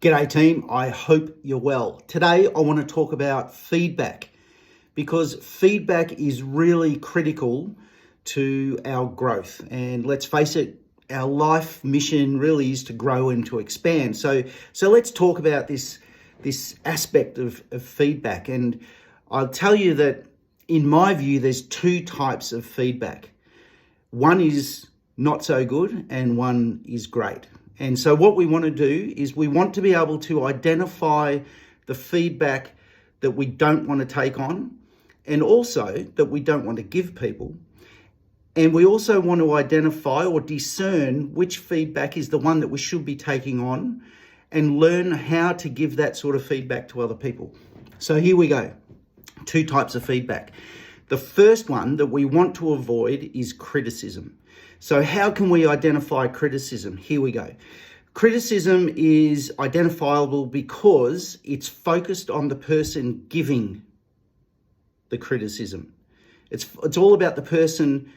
G'day team, I hope you're well. Today I want to talk about feedback because feedback is really critical to our growth. And let's face it, our life mission really is to grow and to expand. So let's talk about this aspect of feedback. And I'll tell you that in my view, there's two types of feedback. One is not so good and one is great. And so what we want to do is we want to be able to identify the feedback that we don't want to take on and also that we don't want to give people. And we also want to identify or discern which feedback is the one that we should be taking on and learn how to give that sort of feedback to other people. So here we go. Two types of feedback. The first one that we want to avoid is criticism. So how can we identify criticism? Here we go. Criticism is identifiable because it's focused on the person giving the criticism. It's all about the person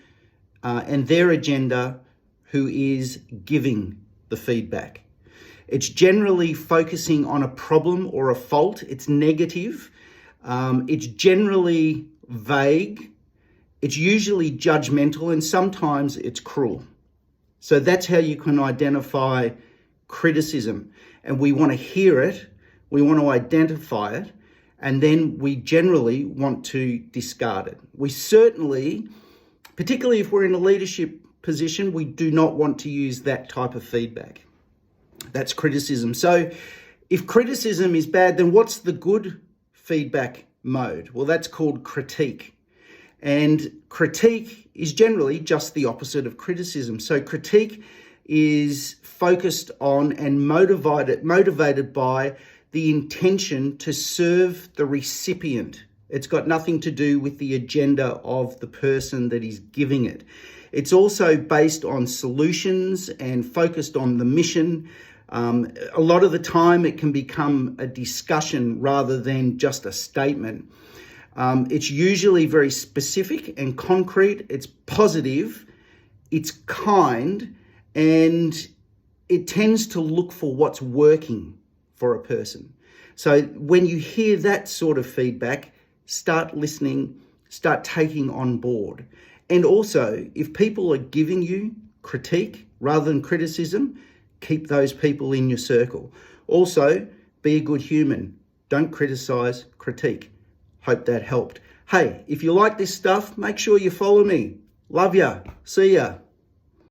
and their agenda who is giving the feedback. It's generally focusing on a problem or a fault. It's negative. It's generally vague. It's usually judgmental and sometimes it's cruel. So that's how you can identify criticism. And we want to hear it, we want to identify it, and then we generally want to discard it. We certainly, particularly if we're in a leadership position, we do not want to use that type of feedback. That's criticism. So if criticism is bad, then what's the good feedback mode? Well, that's called critique. And critique is generally just the opposite of criticism. So critique is focused on and motivated by the intention to serve the recipient. It's got nothing to do with the agenda of the person that is giving it. It's also based on solutions and focused on the mission. A lot of the time it can become a discussion rather than just a statement. It's usually very specific and concrete. It's positive, it's kind, and it tends to look for what's working for a person. So when you hear that sort of feedback, start listening, start taking on board. And also, if people are giving you critique rather than criticism, keep those people in your circle. Also, be a good human. Don't criticize, critique. Hope that helped. Hey, if you like this stuff, make sure you follow me. Love ya. See ya.